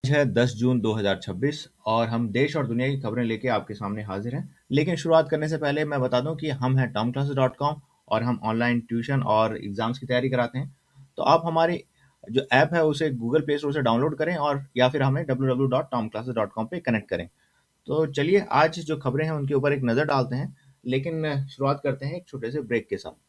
आज है 10 जून 2026 और हम देश और दुनिया की खबरें लेके आपके सामने हाजिर हैं। लेकिन शुरुआत करने से पहले मैं बता दूं कि हम हैं tomclasses.com और हम ऑनलाइन ट्यूशन और एग्जाम्स की तैयारी कराते हैं। तो आप हमारी जो ऐप है उसे गूगल प्ले स्टोर से डाउनलोड करें और या फिर हमें www.tomclasses.com पे कनेक्ट करें। तो चलिए आज जो खबरें हैं उनके ऊपर एक नज़र डालते हैं, लेकिन शुरुआत करते हैं एक छोटे से ब्रेक के साथ।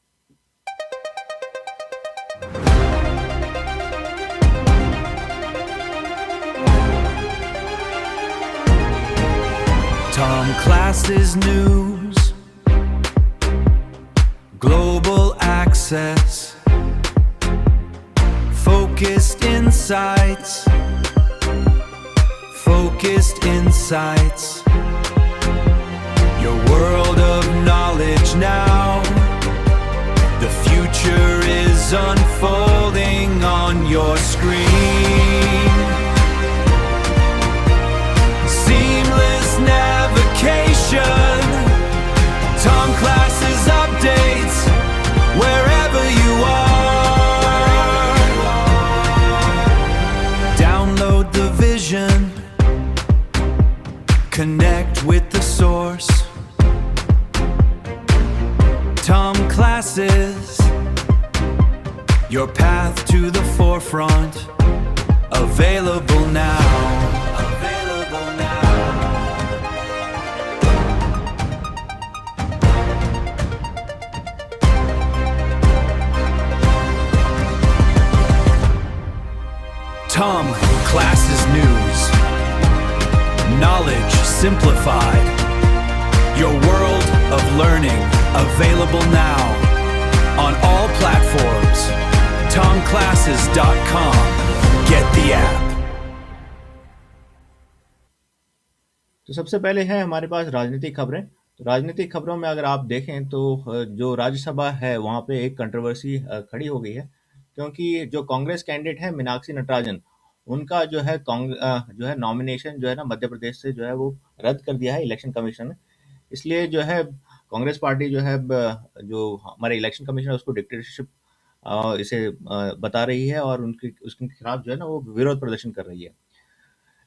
Tom Classes News, Global Access, Focused Insights, Focused Insights, your world of knowledge now. The future is unfolding on your screen. Seamless navigation, Tom Classes updates wherever you are. Download the vision, connect with the source. Tom Classes, your path to the forefront, available now. Available now. Tom Classes News, knowledge simplified, your world of learning available now on all platforms. TomClasses.com. Get the app. तो सबसे पहले है हमारे पास राजनीतिक खबरें। तो राजनीतिक खबरों में अगर आप देखें तो जो राज्यसभा है वहाँ पे एक कंट्रोवर्सी खड़ी हो गई है, क्योंकि जो कांग्रेस कैंडिडेट है मीनाक्षी नटराजन, उनका जो है नॉमिनेशन जो है ना मध्य प्रदेश से जो है वो रद्द कर दिया है इलेक्शन कमीशन ने। इसलिए जो है कांग्रेस पार्टी जो है जो हमारे इलेक्शन कमीशन है उसको डिक्टेटरशिप इसे बता रही है और उनके उसके खिलाफ जो है ना वो विरोध प्रदर्शन कर रही है।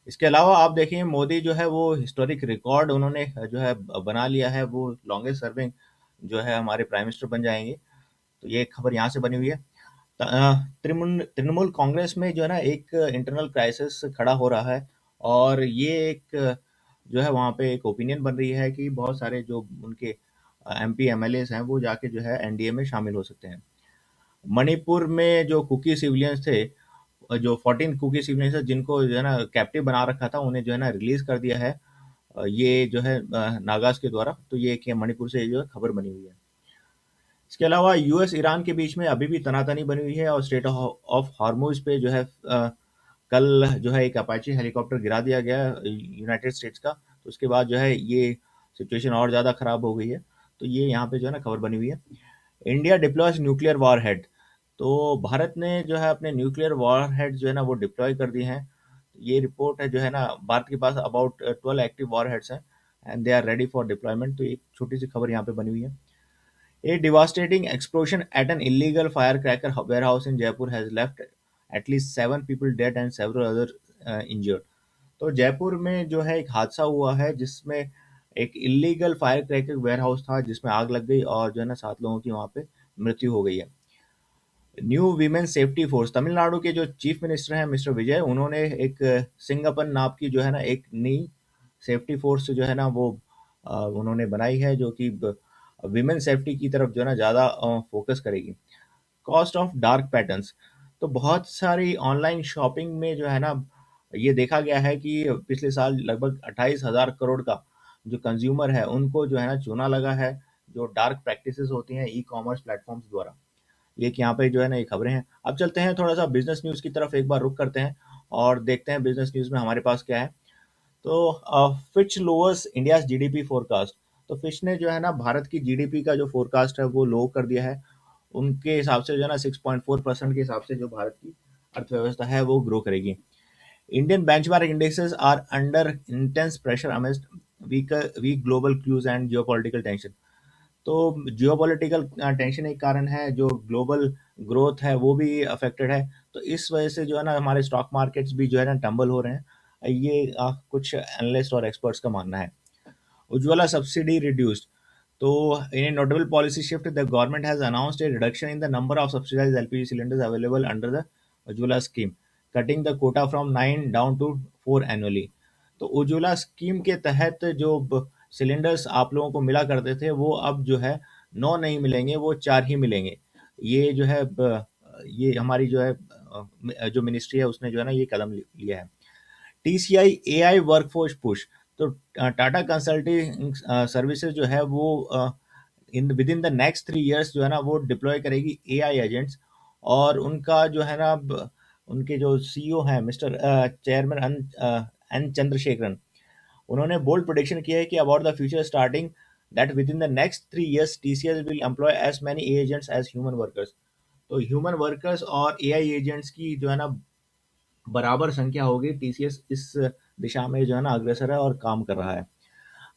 इसके अलावा आप देखिए मोदी जो है वो हिस्टोरिक रिकॉर्ड उन्होंने जो है बना लिया है, वो लॉन्गेस्ट सर्विंग जो है हमारे प्राइम मिनिस्टर बन जाएंगे। तो ये खबर यहाँ से बनी हुई है। तृणमूल कांग्रेस में जो है ना एक इंटरनल क्राइसिस खड़ा हो रहा है और ये एक जो है वहाँ पे एक ओपिनियन बन रही है कि बहुत सारे जो उनके एमपी एमएलए हैं वो जाके जो है एनडीए में शामिल हो सकते हैं। मणिपुर में जो कुकी सिविलियंस थे, जो 14 कुकी सिविलियंस जिनको जो है ना कैप्टिव बना रखा था, उन्हें जो है ना रिलीज कर दिया है ये जो है नागाज के द्वारा। तो ये एक मणिपुर से जो है खबर बनी हुई है। इसके अलावा यूएस ईरान के बीच में अभी भी तनातनी बनी हुई है और स्ट्रेट ऑफ हार्मोज पे जो है कल जो है एक अपाची हेलीकॉप्टर गिरा दिया गया यूनाइटेड स्टेट्स का। तो उसके बाद जो है ये सिचुएशन और ज़्यादा खराब हो गई है। तो ये यहाँ पे जो है ना खबर बनी हुई है। India deploys nuclear war head. तो भारत ने जो है अपने न्यूक्लियर वॉर हेड जो है ना वो डिप्लॉय कर दिए हैं। ये रिपोर्ट है जो है ना भारत के पास अबाउट 12 एक्टिव वॉर हेड्स हैं and they are ready for deployment. तो एक छोटी सी खबर यहाँ पे बनी हुई है। A devastating explosion at an illegal firecracker warehouse in Jaipur has left at least 7 people dead and several others injured. तो जयपुर में जो है एक हादसा हुआ है जिसमें एक इलीगल फायर क्रैकर वेयरहाउस था जिसमें आग लग गई और जो है ना 7 लोगों की वहां पे मृत्यु हो गई है। New women safety force, Tamil Nadu के जो चीफ मिनिस्टर हैं मिस्टर विजय, उन्होंने एक सिंगापन नाम की जो है ना एक नई सेफ्टी फोर्स जो है ना वो उन्होंने बनाई है, जो कि विमेन सेफ्टी की तरफ जो है ना ज़्यादा फोकस करेगी। कॉस्ट ऑफ डार्क पैटर्न्स, तो बहुत सारी ऑनलाइन शॉपिंग में जो है ना ये देखा गया है कि पिछले साल लगभग 28,000 करोड़ का जो कंज्यूमर है उनको जो है ना चूना लगा है जो डार्क प्रैक्टिसेस होती हैं ई कॉमर्स प्लेटफॉर्म्स द्वारा। ये कि यहाँ पे जो है ना ये खबरें हैं। अब चलते हैं थोड़ा सा बिजनेस न्यूज़ की तरफ, एक बार रुक करते हैं और देखते हैं बिजनेस न्यूज़ में हमारे पास क्या है। तो Fitch lowers India's GDP forecast. तो फिच ने जो है ना भारत की जीडीपी का जो फोरकास्ट है वो लो कर दिया है। उनके हिसाब से जो है ना 6.4% के हिसाब से जो भारत की अर्थव्यवस्था है वो ग्रो करेगी। Indian benchmark indexes are under intense pressure amidst weak global cues and geopolitical tension. तो जियोपॉलिटिकल टेंशन एक कारण है, जो ग्लोबल ग्रोथ है वो भी अफेक्टेड है। तो इस वजह से जो है ना हमारे स्टॉक मार्केट्स भी जो है ना टंबल हो रहे हैं। ये कुछ एनालिस्ट और एक्सपर्ट्स का मानना है। Ujjwala subsidy reduced. So, in a notable policy shift, the government has announced a reduction in the number of subsidized LPG cylinders available under the Ujjwala scheme, cutting the quota from 9 down to 4 annually. तो Ujjwala scheme के तहत जो cylinders आप लोगों को मिला करते थे वो अब जो है 9 नहीं मिलेंगे, वो 4 ही मिलेंगे। ये जो है ये हमारी जो है जो मिनिस्ट्री है उसने जो है ना ये कदम लिया है। TCI AI workforce push. तो टाटा कंसल्टिंग सर्विसेज जो है वो in with in the next 3 years जो है ना वो डिप्लॉय करेगी एआई एजेंट्स। और उनका जो है ना उनके जो सीईओ हैं मिस्टर चेयरमैन एन चंद्रशेखरन, उन्होंने बोल्ड प्रोडिक्शन किया है कि about the future starting that within the next 3 years TCS will employ as many agents as human workers. तो ह्यूमन वर्कर्स और एआई एजेंट्स की जो है ना बराबर संख्या होगी। टीसीएस इस दिशा में जो है ना अग्रसर है और काम कर रहा है।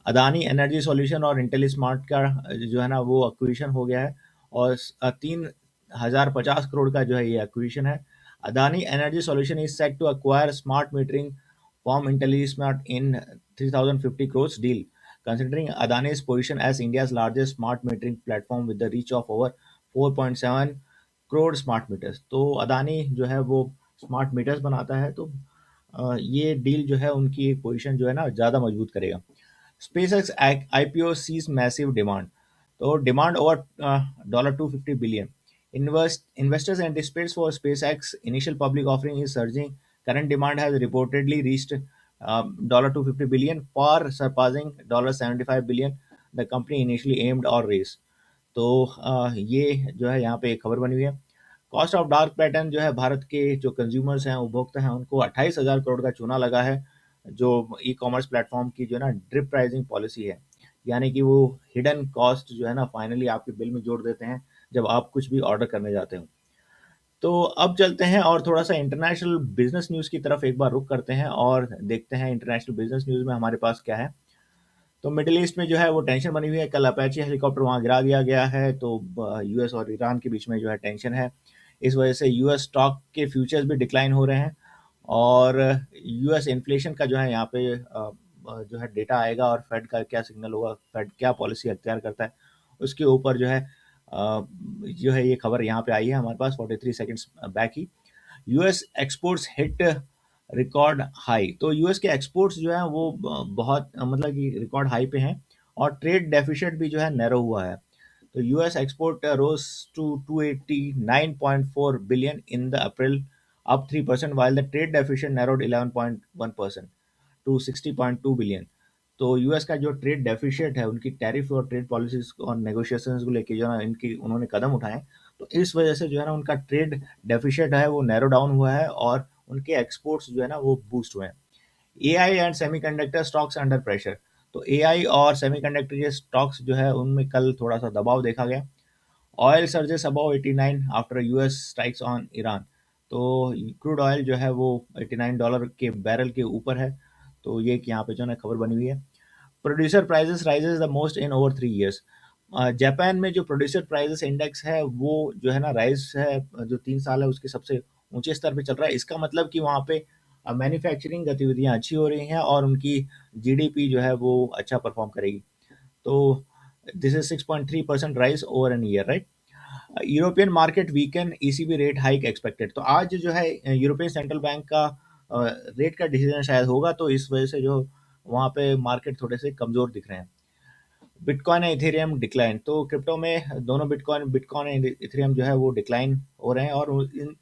अदानी एनर्जी सॉल्यूशन और इंटेलिस्मार्ट का जो है ना वो एक्विजिशन हो गया है और 3,050 करोड़ का जो है ये एक्विजिशन है। Adani energy solution is set to acquire smart metering from Intellismart in 3,050 crores deal, considering Adani's position as India's largest smart metering platform with the reach of over 4.7 crore smart meters। तो अदानी जो है वो smart meters बनाता है, तो ये deal जो है उनकी पोजीशन जो है ना ज़्यादा मजबूत करेगा। SpaceX IPO sees massive demand। तो demand over $250 billion। Investors anticipates for SpaceX initial public offering is surging। Current demand has reportedly reached $250 billion, far surpassing $75 billion the company initially aimed or raised। तो ये जो है यहाँ पे एक खबर बनी हुई है। कॉस्ट ऑफ डार्क पैटर्न जो है भारत के जो कंज्यूमर्स हैं उपभोक्ता हैं उनको 28,000 करोड़ का चूना लगा है। जो ई कॉमर्स प्लेटफॉर्म की जो है ना ड्रिप प्राइसिंग पॉलिसी है, यानी कि वो हिडन कॉस्ट जो है ना फाइनली आपके बिल में जोड़ देते हैं जब आप कुछ भी ऑर्डर करने जाते हो। तो अब चलते हैं और थोड़ा सा इंटरनेशनल बिजनेस न्यूज़ की तरफ एक बार रुक करते हैं और देखते हैं इंटरनेशनल बिजनेस न्यूज़ में हमारे पास क्या है। तो मिडिल ईस्ट में जो है वो टेंशन बनी हुई है। कल अपाचे हेलीकॉप्टर वहाँ गिरा दिया गया है, तो यूएस और ईरान के बीच में जो है टेंशन है। इस वजह से यूएस स्टॉक के फ्यूचर्स भी डिक्लाइन हो रहे हैं और यूएस इन्फ्लेशन का जो है यहाँ पे जो है डेटा आएगा और फेड का क्या सिग्नल होगा, फेड क्या पॉलिसी अख्तियार करता है, उसके ऊपर जो है ये खबर यहाँ पे आई है हमारे पास 43 सेकंड्स बैक ही। US exports hit record high. तो यूएस के एक्सपोर्ट्स जो है वो बहुत मतलब कि रिकॉर्ड हाई पे हैं और ट्रेड डेफिसिट भी जो है नैरो हुआ है। तो US export rose to 289.4 billion in the April, up 3%, while the trade deficit narrowed 11.1% to 60.2 billion. तो यूएस का जो ट्रेड डेफिशिएट है उनकी टैरिफ और ट्रेड पॉलिसीज और नेगोशिएशंस को लेके जो है ना इनकी उन्होंने कदम उठाए, तो इस वजह से जो है ना उनका ट्रेड डेफिशिएट है वो नैरो डाउन हुआ है और उनके एक्सपोर्ट्स जो है ना वो बूस्ट हुए हैं। AI and semiconductor stocks under pressure. तो एआई और सेमीकंडक्टर के स्टॉक्स जो है उनमें कल थोड़ा सा दबाव देखा गया। Oil surges above 89 after US strikes on Iran. तो क्रूड ऑयल जो है वो $89 के बैरल के ऊपर है। तो ये यहाँ पे जो है ना खबर बनी हुई है। Producer prices rises the most in over 3 years. Japan में जो प्रोड्यूसर प्राइसेस इंडेक्स है वो जो है ना राइज है, जो 3 साल है उसके सबसे ऊंचे स्तर पे चल रहा है। इसका मतलब कि वहाँ पे मैन्युफैक्चरिंग गतिविधियाँ अच्छी हो रही हैं और उनकी जीडीपी जो है वो अच्छा परफॉर्म करेगी। तो this is 6.3% rise over an year, right. European market weaken, ECB rate hike expected. तो आज जो है यूरोपियन सेंट्रल बैंक का रेट का डिसीजन शायद होगा, तो इस वजह से जो वहाँ पे मार्केट थोड़े से कमजोर दिख रहे हैं। Bitcoin and Ethereum decline. तो क्रिप्टो में दोनों बिटकॉइन एंड इथेरियम जो है वो डिक्लाइन हो रहे हैं और इन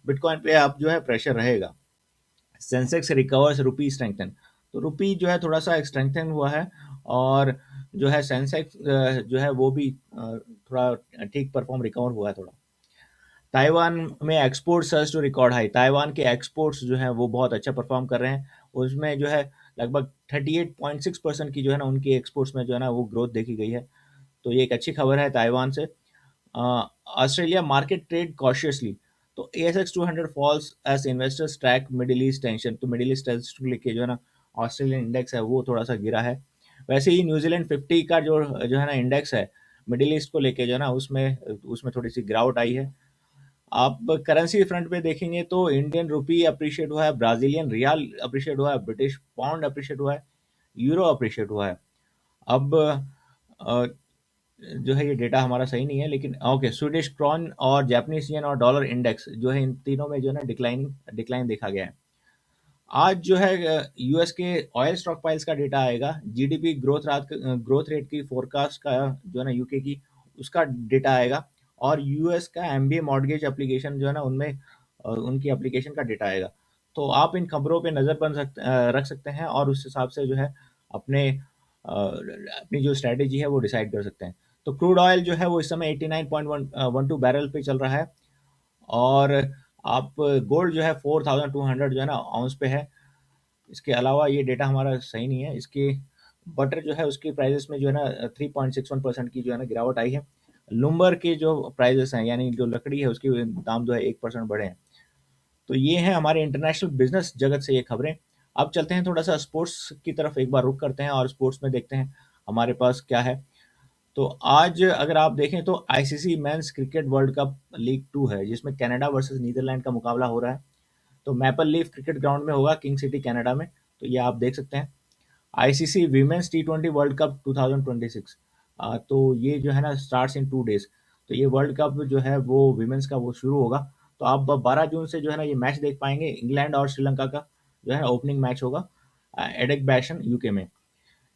बिटकॉइन पे अब जो है प्रेशर रहेगा। सेंसेक्स रिकवर्स, रुपी स्ट्रेंथन। तो रुपी जो है थोड़ा सा स्ट्रेंथन हुआ है और जो है सेंसेक्स जो है वो भी थोड़ा ठीक परफॉर्म रिकवर हुआ है थोड़ा। ताइवान में export surge to record high. Taiwan के एक्सपोर्ट्स जो है वो बहुत अच्छा परफॉर्म कर रहे हैं। उसमें जो है लगभग 38.6% की जो है ना उनकी एक्सपोर्ट्स में जो है ना वो ग्रोथ देखी गई है। तो ये एक अच्छी खबर है ताइवान से। Australia market trade cautiously. तो ASX 200 falls as investors track Middle East tension. तो मिडिल ईस्ट टेंशन को लेके जो है ना ऑस्ट्रेलियन इंडेक्स है वो थोड़ा सा गिरा है। वैसे ही न्यूजीलैंड 50 का जो है ना इंडेक्स है मिडिल ईस्ट को लेके जो है ना उसमें थोड़ी सी गिरावट आई है। आप करेंसी फ्रंट पे देखेंगे तो इंडियन रुपी अप्रिशिएट हुआ है, ब्राजीलियन रियाल अप्रिशिएट हुआ है, ब्रिटिश पाउंड अप्रिशिएट हुआ है, यूरो अप्रिशिएट हुआ है। अब जो है ये डेटा हमारा सही नहीं है, लेकिन ओके, स्वीडिश क्रॉन और जापानीज येन और डॉलर इंडेक्स जो है इन तीनों में जो है ना डिक्लाइन देखा गया है। आज जो है यूएस के ऑयल स्टॉक पाइल्स का डेटा आएगा, जीडीपी ग्रोथ रेट की फोरकास्ट का जो है ना यूके की, उसका डेटा आएगा, और यूएस का एमबीए मॉर्गेज एप्लीकेशन जो है ना उनमें उनकी एप्लीकेशन का डेटा आएगा। तो आप इन खबरों पे नज़र रख सकते हैं, और उस हिसाब से जो है अपनी जो स्ट्रैटेजी है वो डिसाइड कर सकते हैं। तो क्रूड ऑयल जो है वो इस समय 89.12 बैरल पे चल रहा है, और आप गोल्ड जो है 4200 जो है ना आउंस पे है। इसके अलावा ये डेटा हमारा सही नहीं है। इसके बटर जो है उसकी प्राइसेस में जो है ना 3.61% की जो है ना गिरावट आई है। लुम्बर के जो प्राइसेस हैं, यानी जो लकड़ी है, उसके दाम जो है 1% बढ़े हैं। तो ये है हमारे इंटरनेशनल बिजनेस जगत से ये खबरें। अब चलते हैं थोड़ा सा स्पोर्ट्स की तरफ, एक बार रुक करते हैं और स्पोर्ट्स में देखते हैं हमारे पास क्या है। तो आज अगर आप देखें तो ICC men's cricket world cup league 2 है, जिसमें कनाडा वर्सेस नीदरलैंड का मुकाबला हो रहा है। तो मैपल लीफ क्रिकेट ग्राउंड में होगा, किंग सिटी कनाडा में। तो ये आप देख सकते हैं। आईसीसी वीमेंस टी20 वर्ल्ड कप 2026, तो ये जो है ना स्टार्ट्स इन 2 डेज। तो ये वर्ल्ड कप जो है वो विमेंस का वो शुरू होगा। तो आप 12 जून से जो है ना ये मैच देख पाएंगे। इंग्लैंड और श्रीलंका का जो है ओपनिंग मैच होगा एडेक बैशन यूके में।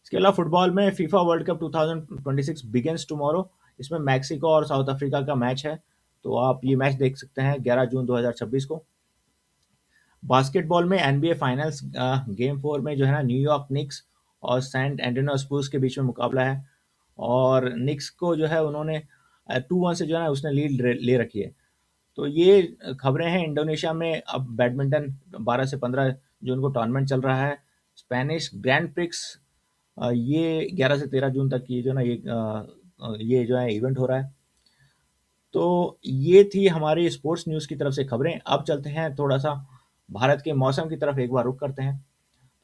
इसके अलावा फुटबॉल में FIFA world cup 2026 begins tomorrow. इसमें मैक्सिको और साउथ अफ्रीका का मैच है। तो आप ये मैच देख सकते हैं 11 जून 2026 को। बास्केटबॉल में एनबीए फाइनल्स गेम 4 में जो है ना न्यूयॉर्क निक्स और सैंट एंटोनियो स्पूर्स के बीच में मुकाबला है, और निक्स को जो है उन्होंने 2-1 से जो है ना उसने लीड ले रखी है। तो ये खबरें हैं। इंडोनेशिया में अब बैडमिंटन 12 से 15 जून को टूर्नामेंट चल रहा है। स्पेनिश ग्रैंड प्रिक्स ये 11 से 13 जून तक ये जो ना ये जो है इवेंट हो रहा है। तो ये थी हमारी स्पोर्ट्स न्यूज़ की तरफ से खबरें। अब चलते हैं थोड़ा सा भारत के मौसम की तरफ, एक बार रुक करते हैं।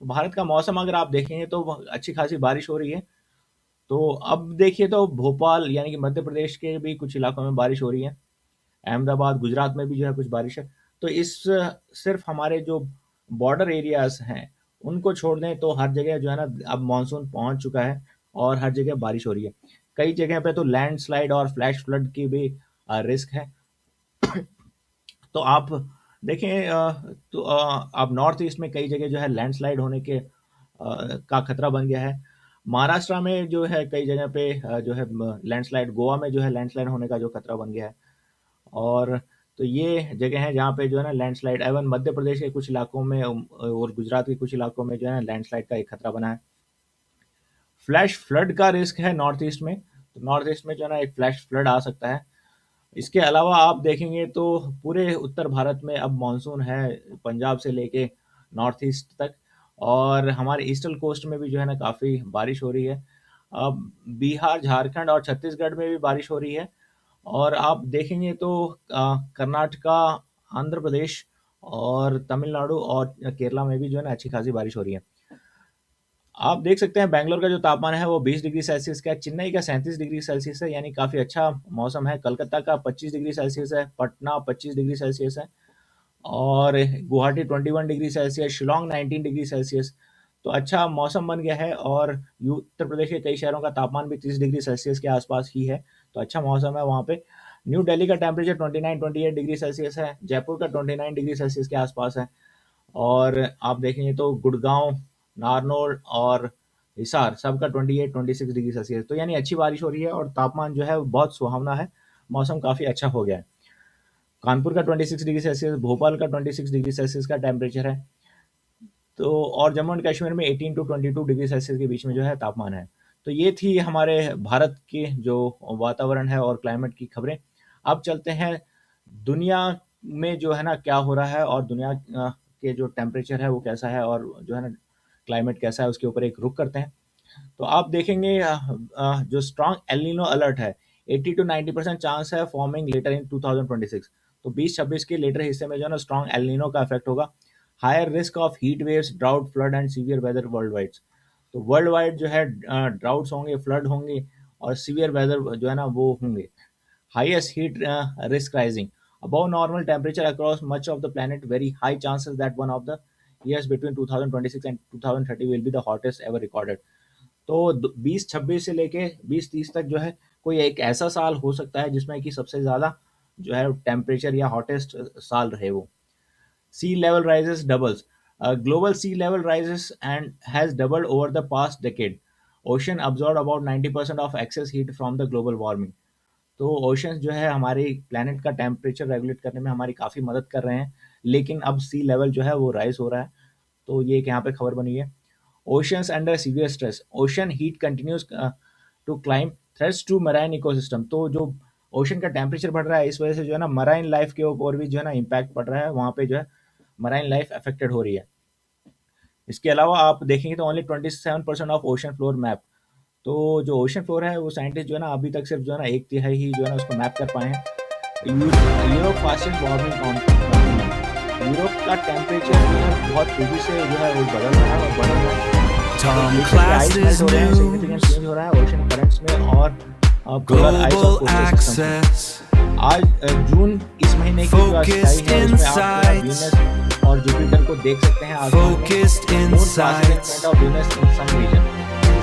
तो भारत का मौसम अगर आप देखेंगे तो अच्छी खासी बारिश हो रही है। तो अब देखिए तो भोपाल यानी कि मध्य प्रदेश के भी कुछ इलाकों में बारिश हो रही है। अहमदाबाद गुजरात में भी जो है कुछ बारिश है। तो इस सिर्फ हमारे जो बॉर्डर एरियाज हैं उनको छोड़ दें तो हर जगह जो है ना अब मानसून पहुंच चुका है, और हर जगह बारिश हो रही है। कई जगह पे तो लैंडस्लाइड और फ्लैश फ्लड की भी रिस्क है। तो आप देखें तो अब नॉर्थ ईस्ट में कई जगह जो है लैंडस्लाइड होने के का खतरा बन गया है। महाराष्ट्र में जो है कई जगह पे जो है लैंडस्लाइड, गोवा में जो है लैंडस्लाइड होने का जो खतरा बन गया है। और तो ये जगह है जहाँ पे जो है ना लैंडस्लाइड, एवं मध्य प्रदेश के कुछ इलाकों में और गुजरात के कुछ इलाकों में जो है लैंडस्लाइड का एक खतरा बना है। फ्लैश फ्लड का रिस्क है नॉर्थ ईस्ट में। तो नॉर्थ ईस्ट में जो है ना एक फ्लैश फ्लड आ सकता है। इसके अलावा आप देखेंगे तो पूरे उत्तर भारत में अब मानसून है, पंजाब से लेके नॉर्थ ईस्ट तक, और हमारे ईस्टर्न कोस्ट में भी जो है ना काफ़ी बारिश हो रही है। अब बिहार, झारखंड और छत्तीसगढ़ में भी बारिश हो रही है। और आप देखेंगे तो कर्नाटका, आंध्र प्रदेश और तमिलनाडु और केरला में भी जो है ना अच्छी खासी बारिश हो रही है। आप देख सकते हैं बैंगलोर का जो तापमान है वो 20 डिग्री सेल्सियस का है, चेन्नई का 37 डिग्री सेल्सियस है, यानी काफ़ी अच्छा मौसम है। कलकत्ता का 25 डिग्री सेल्सियस है, पटना 25 डिग्री सेल्सियस है, और Guwahati 21 degree Celsius, Shillong 19 degree Celsius. तो अच्छा मौसम बन गया है। और उत्तर प्रदेश के कई शहरों का तापमान भी 30 डिग्री सेल्सियस के आसपास ही है। तो अच्छा मौसम है वहाँ पे। न्यू दिल्ली का टेम्परेचर 29-28 डिग्री सेल्सियस है, जयपुर का 29 डिग्री सेल्सियस के आसपास है। और आप देखेंगे तो गुड़गांव, नारनौल और हिसार सबका 28-26 डिग्री सेल्सियस। तो यानी अच्छी बारिश हो रही है, और तापमान जो है वो बहुत सुहावना है। मौसम काफ़ी अच्छा हो गया है। कानपुर का 26 डिग्री सेल्सियस, भोपाल का 26 डिग्री सेल्सियस का टेम्परेचर है। तो और जम्मू एंड कश्मीर में 18 to 22 डिग्री सेल्सियस के बीच में जो है तापमान है। तो ये थी हमारे भारत के जो वातावरण है और क्लाइमेट की खबरें। अब चलते हैं दुनिया में जो है ना क्या हो रहा है, और दुनिया के जो टेम्परेचर है वो कैसा है, और जो है ना क्लाइमेट कैसा है, उसके ऊपर एक रुख करते हैं। तो आप देखेंगे जो स्ट्रॉन्ग एलिनो अलर्ट है, 80 to 90% चांस है फॉर्मिंग लेटर इन 2026। तो 2026 के लेटर हिस्से में जो है ना स्ट्रॉन्ग एलिनो का इफेक्ट होगा। Higher risk of heat waves, drought, flood and severe weather worldwide. तो वर्ल्ड वाइड जो है ड्राउट्स होंगे, फ्लड होंगे, और सीवियर वेदर जो है ना वो होंगे। Highest heat risk rising, Above normal temperature across much of the planet, very high chances that one of the years between 2026 and 2030 will be the hottest ever recorded. तो 2026 से लेके 2030 तक जो है कोई एक ऐसा साल हो सकता है जिसमें कि सबसे ज़्यादा जो है टेम्परेचर या हॉटेस्ट साल रहे वो. Sea level rises doubles. Global sea level rises and has doubled over the past decade. Ocean absorb about 90% of excess heat from the global warming. तो ओशंस जो है हमारे प्लैनेट का टेम्परेचर रेगुलेट करने में हमारी काफ़ी मदद कर रहे हैं, लेकिन अब सी लेवल जो है वो राइज हो रहा है. तो ये एक यहाँ पे खबर बनी है. Oceans under severe stress, ocean heat continues to climb, threats to marine ecosystem. तो जो ओशन का टेम्परेचर बढ़ रहा है इस वजह से जो है ना मराइन लाइफ के ऊपर भी जो है ना इम्पैक्ट पड़ रहा है, वहाँ पे जो है मराइन लाइफ अफेक्टेड हो रही है. इसके अलावा आप देखेंगे तो only 27% of ocean floor map. तो जो ओशन फ्लोर है वो साइंटिस्ट जो है ना अभी तक सिर्फ जो है ना एक तिहाई ही जो है ना उसको मैप कर पाए हैं. Europe fastest warming continent. Europe का टेम्परेचर जो है बहुत तेजी से जो है वो बदल रहा है और बढ़ रहा है. Tom आइस मेल्ट Classes हो रहे हैं, New सिग्निफिकेंट चेंज हो रहा है ओशन करंट्स में और पोलर आइस और Global कोस्टल सिस्टम में. Access. आज जून इस महीने की जो स्काई Focused है उसमें आप जो है insights. वीनस और जुपिटर को देख सकते हैं आसमान में. Focused moon passing in insights. Front of Venus in some region.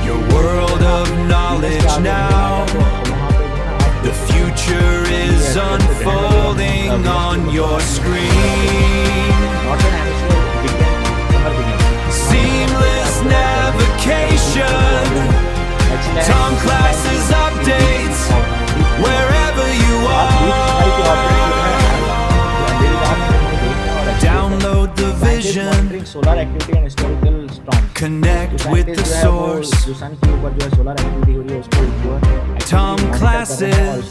Your world of Venus के knowledge आगे now. तो वहाँ पे जो है ना आप The future is unfolding on your screen. Northern hemisphere begin summer begin. Seamless navigation. Tom Classes updates wherever you are. Download the vision. Solar activity and historical storms. Connect with the source. जो सन के ऊपर जो है solar activity हो रही है उसको जो है Tom Classes.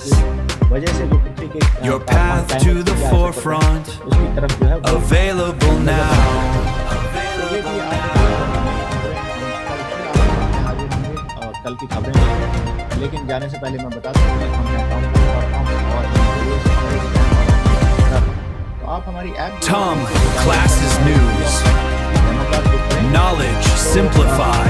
वजह से जो पृथ्वी के Your path to the forefront. उसकी तरफ जो है वो Available now. ये भी कल की खबरें हैं. लेकिन जाने से पहले मैं बता दूं कि हमने tom.com और तो आप हमारी app Tom Classes News. Knowledge simplified.